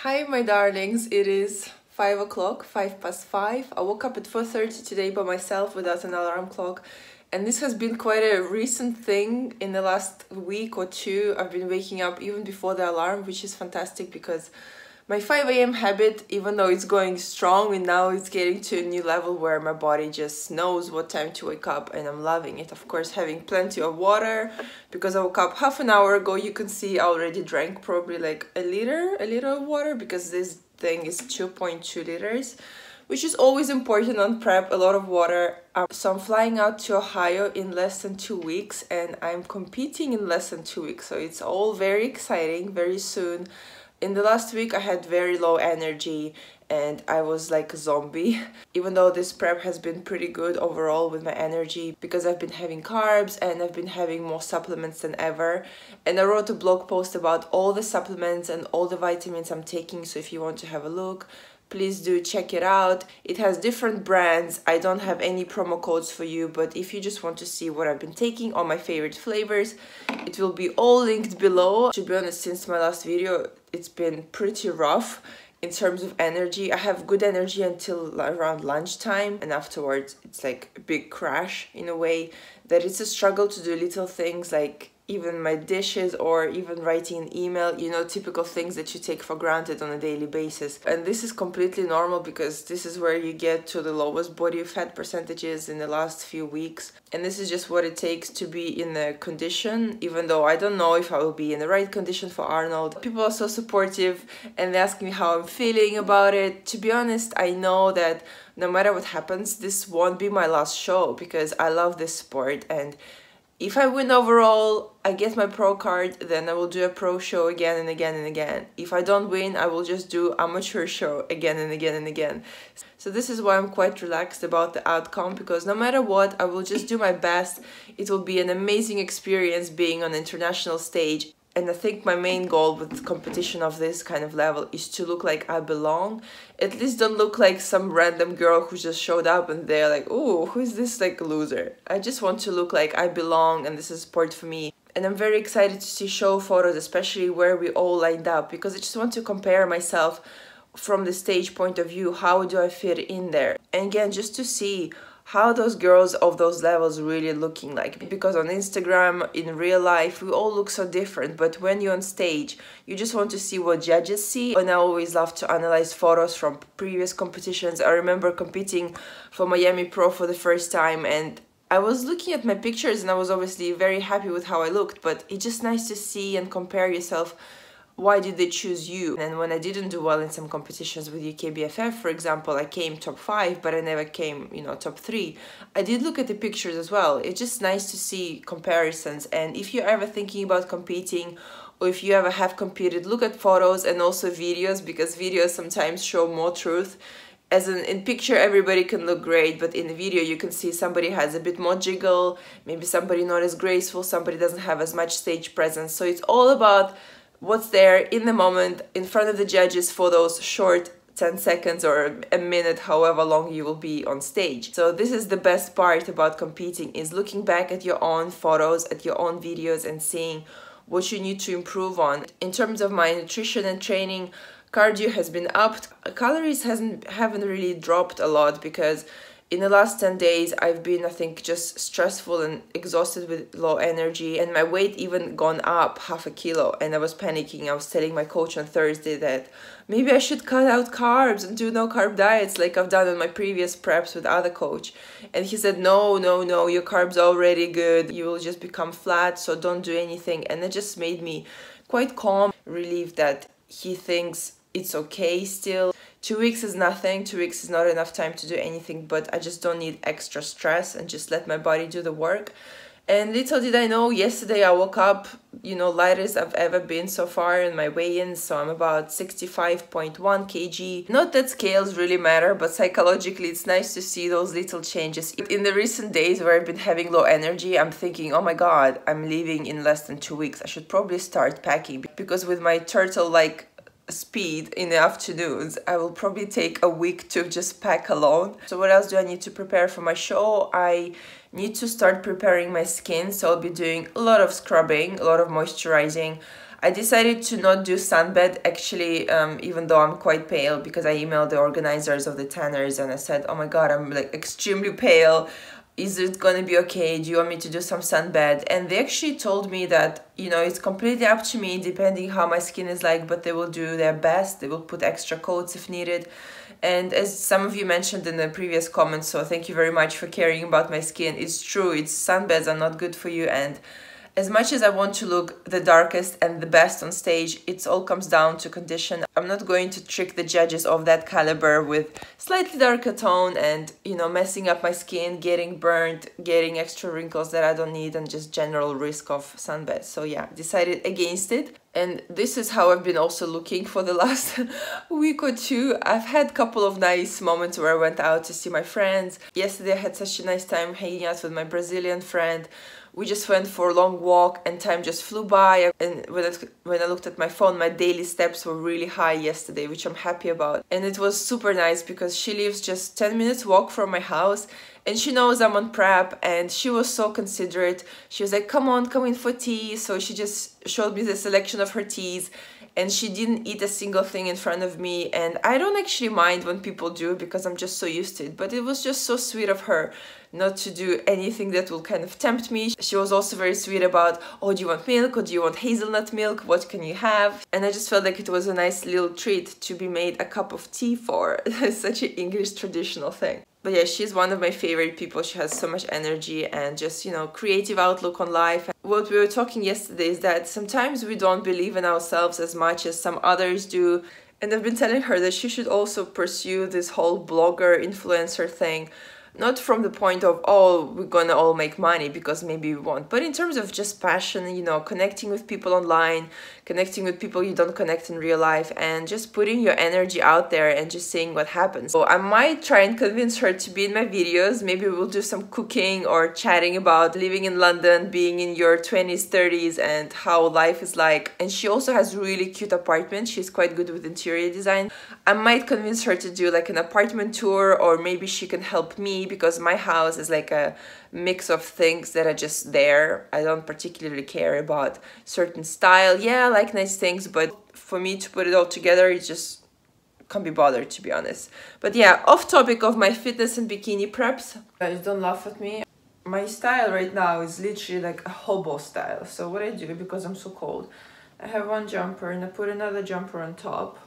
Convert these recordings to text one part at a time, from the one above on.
Hi my darlings, it is 5 o'clock, 5 past 5. I woke up at 4:30 today by myself without an alarm clock, and this has been quite a recent thing. In the last week or two I've been waking up even before the alarm, which is fantastic because my 5 a.m. habit, even though it's going strong and now it's getting to a new level where my body just knows what time to wake up, and I'm loving it. Of course, having plenty of water because I woke up half an hour ago. You can see I already drank probably like a liter of water because this thing is 2.2 liters, which is always important on prep, a lot of water. So I'm flying out to Ohio in less than 2 weeks, and I'm competing in less than 2 weeks. So it's all very exciting, very soon. In the last week I had very low energy and I was like a zombie, even though this prep has been pretty good overall with my energy because I've been having carbs and I've been having more supplements than ever. And I wrote a blog post about all the supplements and all the vitamins I'm taking, so if you want to have a look, please do check it out. It has different brands. I don't have any promo codes for you, but if you just want to see what I've been taking, all my favorite flavors, it will be all linked below. To be honest, since my last video, it's been pretty rough in terms of energy. I have good energy until around lunchtime, and afterwards it's like a big crash in a way that it's a struggle to do little things like even my dishes or even writing an email, you know, typical things that you take for granted on a daily basis. And this is completely normal because this is where you get to the lowest body fat percentages in the last few weeks. And this is just what it takes to be in the condition, even though I don't know if I will be in the right condition for Arnold. People are so supportive and they ask me how I'm feeling about it. To be honest, I know that no matter what happens, this won't be my last show because I love this sport, and if I win overall, I get my pro card, then I will do a pro show again and again and again. If I don't win, I will just do amateur show again and again and again. So this is why I'm quite relaxed about the outcome, because no matter what, I will just do my best. It will be an amazing experience being on an international stage. And I think my main goal with competition of this kind of level is to look like I belong. At least don't look like some random girl who just showed up and they're like, oh, who is this like loser? I just want to look like I belong and this is sport for me. And I'm very excited to see show photos, especially where we all lined up, because I just want to compare myself from the stage point of view. How do I fit in there? And again, just to see how those girls of those levels really looking like, because on Instagram, in real life, we all look so different, but when you're on stage, you just want to see what judges see. And I always love to analyze photos from previous competitions. I remember competing for Miami Pro for the first time, and I was looking at my pictures and I was obviously very happy with how I looked, but it's just nice to see and compare yourself. Why did they choose you? And when I didn't do well in some competitions with UKBFF, for example, I came top 5, but I never came, you know, top 3. I did look at the pictures as well. It's just nice to see comparisons. And if you're ever thinking about competing, or if you ever have competed, look at photos and also videos, because videos sometimes show more truth. As in picture, everybody can look great, but in the video you can see somebody has a bit more jiggle, maybe somebody not as graceful, somebody doesn't have as much stage presence. So it's all about what's there in the moment in front of the judges for those short 10 seconds or a minute, however long you will be on stage. So this is the best part about competing, is looking back at your own photos, at your own videos, and seeing what you need to improve on. In terms of my nutrition and training, cardio has been upped. Calories haven't really dropped a lot because in the last 10 days, I've been, I think, just stressful and exhausted with low energy, and my weight even gone up half a kilo, and I was panicking. I was telling my coach on Thursday that maybe I should cut out carbs and do no carb diets like I've done on my previous preps with other coach. And he said, no, your carbs are already good. You will just become flat, so don't do anything. And it just made me quite calm, relieved that he thinks it's okay still. 2 weeks is nothing. 2 weeks is not enough time to do anything, but I just don't need extra stress and just let my body do the work. And little did I know, yesterday I woke up, you know, lightest I've ever been so far in my weigh-in, so I'm about 65.1 kg. Not that scales really matter, but psychologically it's nice to see those little changes. In the recent days where I've been having low energy, I'm thinking, oh my god, I'm leaving in less than 2 weeks. I should probably start packing, because with my turtle-like speed in the afternoons, I will probably take a week to just pack alone. So what else do I need to prepare for my show? I need to start preparing my skin, so I'll be doing a lot of scrubbing, a lot of moisturizing. I decided to not do sunbed actually, even though I'm quite pale, because I emailed the organizers of the tanners and I said, oh my god, I'm like extremely pale. Is it gonna be okay? Do you want me to do some sunbed? And they actually told me that, you know, it's completely up to me depending how my skin is like, but they will do their best. They will put extra coats if needed. And as some of you mentioned in the previous comments, so thank you very much for caring about my skin. It's true, sunbeds are not good for you, and as much as I want to look the darkest and the best on stage, it all comes down to condition. I'm not going to trick the judges of that caliber with slightly darker tone and, you know, messing up my skin, getting burnt, getting extra wrinkles that I don't need, and just general risk of sunbed. So yeah, decided against it. And this is how I've been also looking for the last week or two. I've had a couple of nice moments where I went out to see my friends. Yesterday I had such a nice time hanging out with my Brazilian friend. We just went for a long walk and time just flew by. And when I looked at my phone, my daily steps were really high yesterday, which I'm happy about. And it was super nice because she lives just 10 minutes walk from my house. And she knows I'm on prep, and she was so considerate. She was like, come on, come in for tea. So she just showed me the selection of her teas, and she didn't eat a single thing in front of me. And I don't actually mind when people do, because I'm just so used to it. But it was just so sweet of her not to do anything that will kind of tempt me. She was also very sweet about, oh, do you want milk, or do you want hazelnut milk? What can you have? And I just felt like it was a nice little treat to be made a cup of tea for. Such an English traditional thing. But yeah, she's one of my favorite people. She has so much energy and just, you know, creative outlook on life. What we were talking yesterday is that sometimes we don't believe in ourselves as much as some others do. And I've been telling her that she should also pursue this whole blogger influencer thing. Not from the point of, oh, we're gonna all make money, because maybe we won't, but in terms of just passion, you know, connecting with people online, connecting with people you don't connect in real life, and just putting your energy out there and just seeing what happens. So I might try and convince her to be in my videos. Maybe we'll do some cooking or chatting about living in London, being in your 20s, 30s, and how life is like. And she also has really cute apartments. She's quite good with interior design. I might convince her to do like an apartment tour, or maybe she can help me, because my house is like a mix of things that are just there. I don't particularly care about certain style. Yeah, I like nice things, but for me to put it all together, it just can't be bothered, to be honest. But yeah, off topic of my fitness and bikini preps. Guys, don't laugh at me. My style right now is literally like a hobo style. So what I do, because I'm so cold, I have one jumper and I put another jumper on top.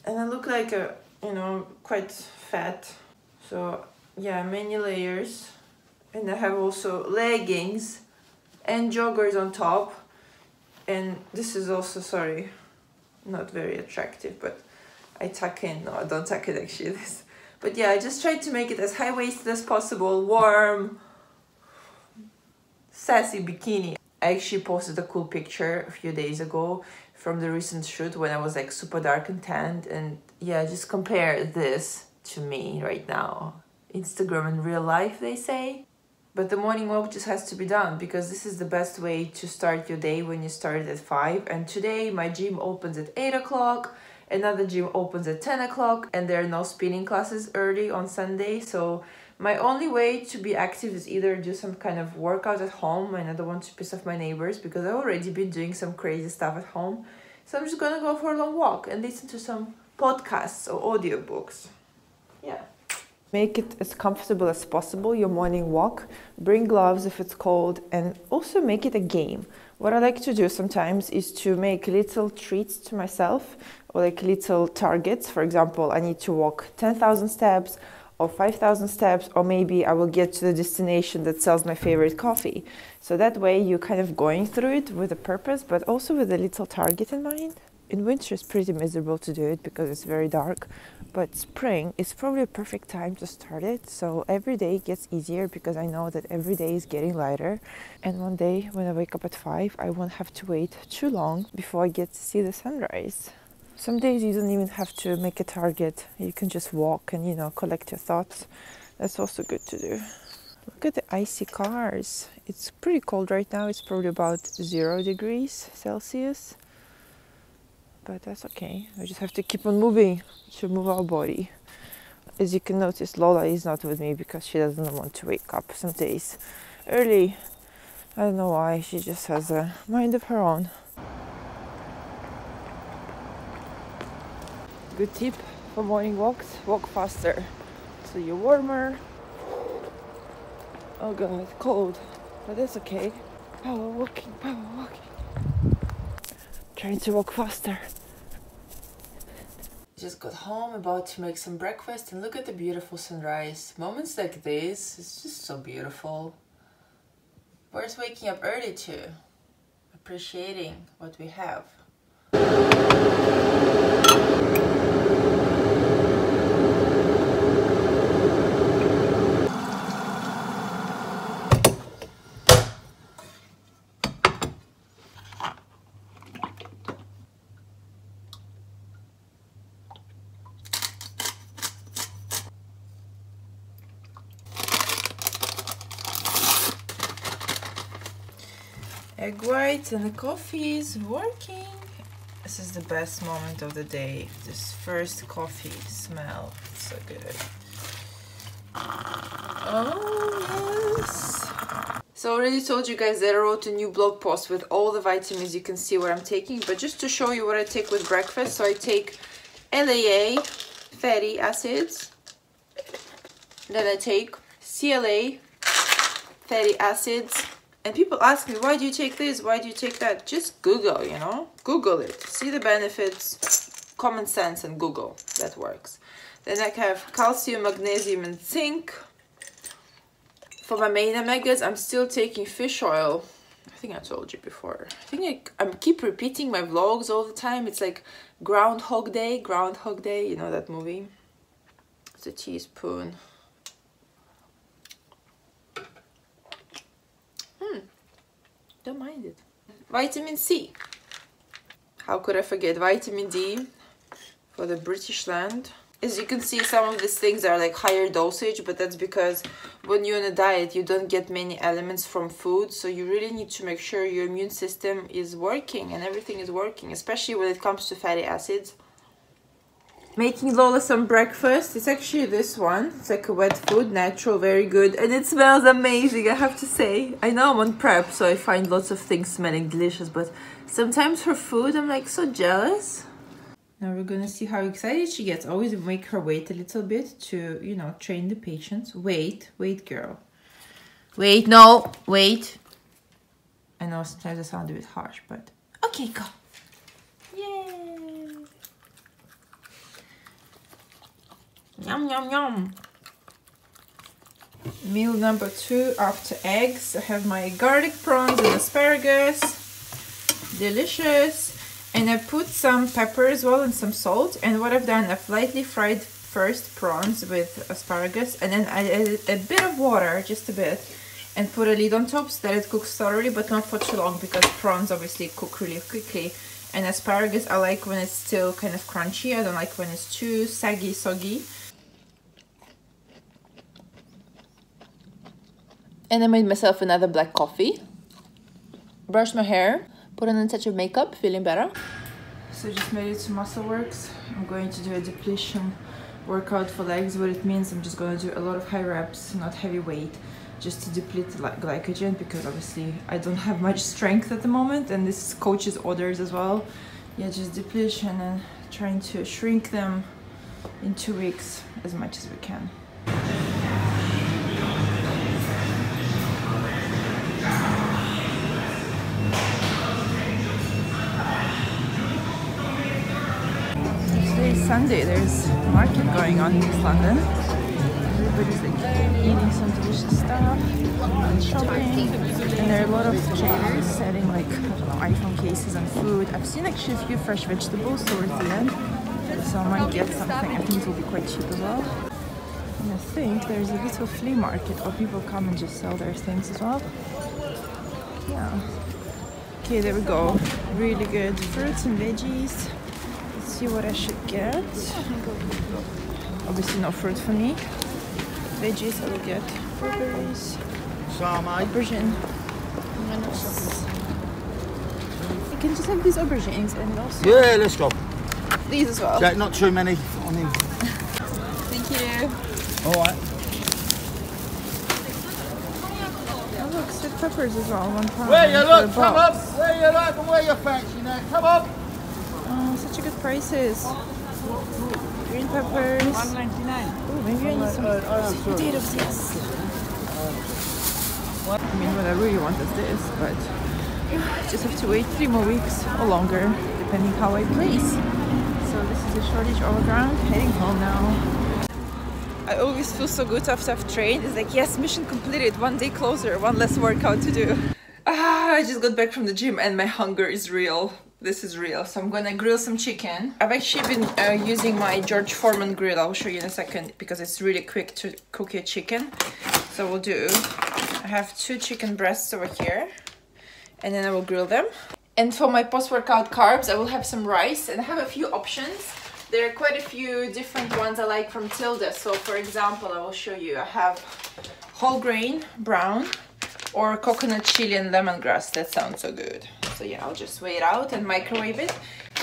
And I look like a, you know, quite fat. So yeah, many layers. And I have also leggings and joggers on top. And this is also, sorry, not very attractive, but I tuck in. No, I don't tuck it actually. This. But yeah, I just tried to make it as high-waisted as possible, warm, sassy bikini. I actually posted a cool picture a few days ago from the recent shoot when I was like super dark and tanned, and yeah, just compare this to me right now. Instagram and real life, they say. But the morning walk just has to be done, because this is the best way to start your day when you start at 5. And today my gym opens at 8 o'clock, another gym opens at 10 o'clock, and there are no spinning classes early on Sunday. So my only way to be active is either do some kind of workout at home, and I don't want to piss off my neighbors because I've already been doing some crazy stuff at home. So I'm just gonna go for a long walk and listen to some podcasts or audiobooks. Yeah. Make it as comfortable as possible, your morning walk. Bring gloves if it's cold, and also make it a game. What I like to do sometimes is to make little treats to myself, or like little targets. For example, I need to walk 10,000 steps or 5,000 steps, or maybe I will get to the destination that sells my favorite coffee. So that way you're kind of going through it with a purpose, but also with a little target in mind. In winter it's pretty miserable to do it because it's very dark, but spring is probably a perfect time to start it. So every day gets easier because I know that every day is getting lighter, and one day when I wake up at 5 I won't have to wait too long before I get to see the sunrise. Some days you don't even have to make a target. You can just walk and, you know, collect your thoughts. That's also good to do. Look at the icy cars. It's pretty cold right now. It's probably about 0 degrees Celsius. But that's okay. We just have to keep on moving to move our body. As you can notice, Lola is not with me because she doesn't want to wake up some days early. I don't know why, she just has a mind of her own. Good tip for morning walks, walk faster so you're warmer. Oh god, it's cold, but that's okay. Power walking, power walking. Trying to walk faster. Just got home, about to make some breakfast, and look at the beautiful sunrise. Moments like this, it's just so beautiful. Worth waking up early to, appreciating what we have. Egg whites and the coffee is working. This is the best moment of the day. This first coffee smell. It's so good. Oh yes. So I already told you guys that I wrote a new blog post with all the vitamins. You can see what I'm taking. But just to show you what I take with breakfast. So I take LAA, fatty acids. Then I take CLA, fatty acids. And people ask me, why do you take this? Why do you take that? Just Google, you know? Google it. See the benefits. Common sense and Google. That works. Then I have calcium, magnesium, and zinc. For my main omegas, I'm still taking fish oil. I think I told you before. I think I keep repeating my vlogs all the time. It's like Groundhog Day. Groundhog Day. You know that movie? It's a teaspoon. Don't mind it. Vitamin C. How could I forget? Vitamin D for the British land. As you can see, some of these things are like higher dosage, but that's because when you're on a diet, you don't get many elements from food. So you really need to make sure your immune system is working and everything is working, especially when it comes to fatty acids. Making Lola some breakfast. It's actually this one. It's like a wet food, natural, very good. And it smells amazing, I have to say. I know I'm on prep, so I find lots of things smelling delicious. But sometimes for food, I'm like so jealous. Now we're gonna see how excited she gets. Always make her wait a little bit to, you know, train the patients. Wait, wait, girl. Wait, no, wait. I know sometimes I sound a bit harsh, but... Okay, go. Yay. Yum, yum, yum. Meal number 2 after eggs. I have my garlic prawns and asparagus. Delicious. And I put some pepper as well and some salt. And what I've done, I've lightly fried first prawns with asparagus. And then I added a bit of water, just a bit. And put a lid on top so that it cooks thoroughly, but not for too long because prawns obviously cook really quickly. And asparagus I like when it's still kind of crunchy. I don't like when it's too saggy, soggy. And I made myself another black coffee. Brushed my hair. Put on a touch of makeup. Feeling better. So just made it to Muscle Works. I'm going to do a depletion workout for legs. What it means, I'm just going to do a lot of high reps, not heavy weight, just to deplete glycogen, because obviously I don't have much strength at the moment, and this is coach's orders as well. Yeah, just depletion and trying to shrink them in 2 weeks as much as we can. Sunday, there's a market going on in East London. Everybody's like eating some delicious stuff and shopping, and there are a lot of traders selling like, I don't know, iPhone cases and food. I've seen actually a few fresh vegetables towards the end, so I might get something. I think it will be quite cheap as well. And I think there's a little flea market where people come and just sell their things as well. Yeah. Okay, there we go. Really good fruits and veggies. See what I should get. Obviously no fruit for me. Veggies I will get blueberries, aubergine. You can just have these aubergines and also... Yeah, let's go. These as well. Jack, not too many on him. Thank you. Alright. Oh look, sweet peppers as well, £1. Where you look, come up! Where you look and where you fancy now, come up! Oh, such a good prices. Green peppers. $1.99. Oh, maybe I need some sweet potatoes, yes. I mean, what I really want is this, but I just have to wait 3 more weeks or longer, depending how I place. So this is a shortage all around. Heading home now. I always feel so good after I've trained. It's like, yes, mission completed. 1 day closer, one less workout to do. I just got back from the gym and my hunger is real. This is real. So I'm gonna grill some chicken. I've actually been using my George Foreman grill. I'll show you in a second because it's really quick to cook your chicken. So we'll do, I have 2 chicken breasts over here and then I will grill them. And for my post-workout carbs, I will have some rice and I have a few options. There are quite a few different ones I like from Tilda. So for example, I will show you. I have whole grain, brown, or coconut chili and lemongrass. That sounds so good. So yeah, I'll just weigh it out and microwave it.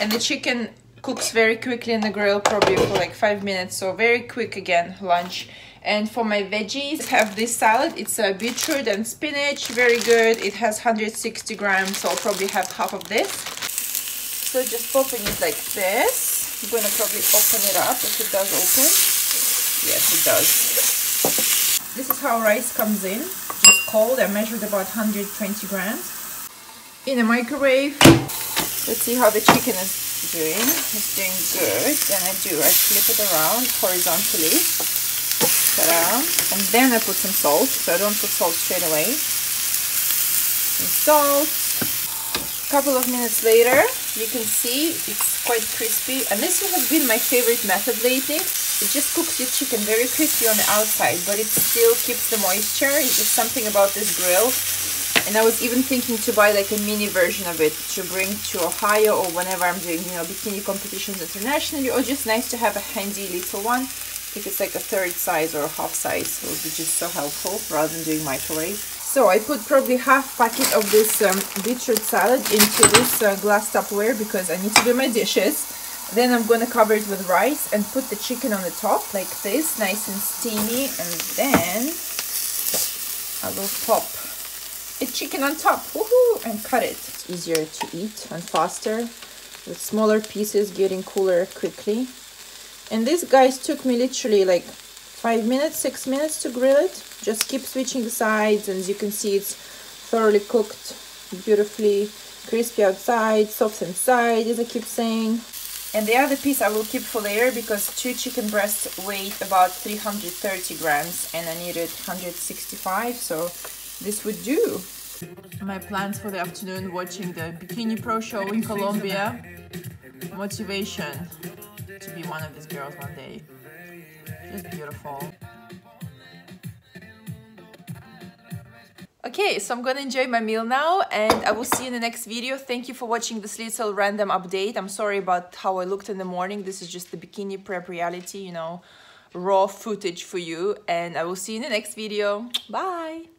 And the chicken cooks very quickly in the grill, probably for like 5 minutes. So very quick again, lunch. And for my veggies, I have this salad. It's a beetroot and spinach, very good. It has 160 grams, so I'll probably have half of this. So just popping it like this. I'm going to probably open it up if it does open. Yes, it does. This is how rice comes in, just cold. I measured about 120 grams. In a microwave. Let's see how the chicken is doing. It's doing good. Then I flip it around horizontally. Ta-da. And then I put some salt, so I don't put salt straight away. Some salt. A couple of minutes later, you can see it's quite crispy, and this has been my favorite method lately. It just cooks your chicken very crispy on the outside, but it still keeps the moisture. It's just something about this grill. And I was even thinking to buy like a mini version of it to bring to Ohio or whenever I'm doing, you know, bikini competitions internationally, or just nice to have a handy little one. If it's like a 1/3 size or a half size, it would be just so helpful rather than doing microwave. So I put probably half packet of this beetroot salad into this glass Tupperware because I need to do my dishes. Then I'm gonna cover it with rice and put the chicken on the top like this, nice and steamy, and then I will pop a chicken on top, woohoo, and cut it. It's easier to eat and faster with smaller pieces, getting cooler quickly. And this, guys, took me literally like 5 minutes, 6 minutes to grill it. Just keep switching the sides, and as you can see, it's thoroughly cooked, beautifully crispy outside, soft inside, as I keep saying. And the other piece I will keep for later because 2 chicken breasts weigh about 330 grams and I needed 165, so this would do. My plans for the afternoon: watching the Bikini Pro show in Colombia. Motivation to be one of these girls one day. Just beautiful. Okay, so I'm gonna enjoy my meal now and I will see you in the next video. Thank you for watching this little random update. I'm sorry about how I looked in the morning. This is just the bikini prep reality, you know, raw footage for you, and I will see you in the next video. Bye!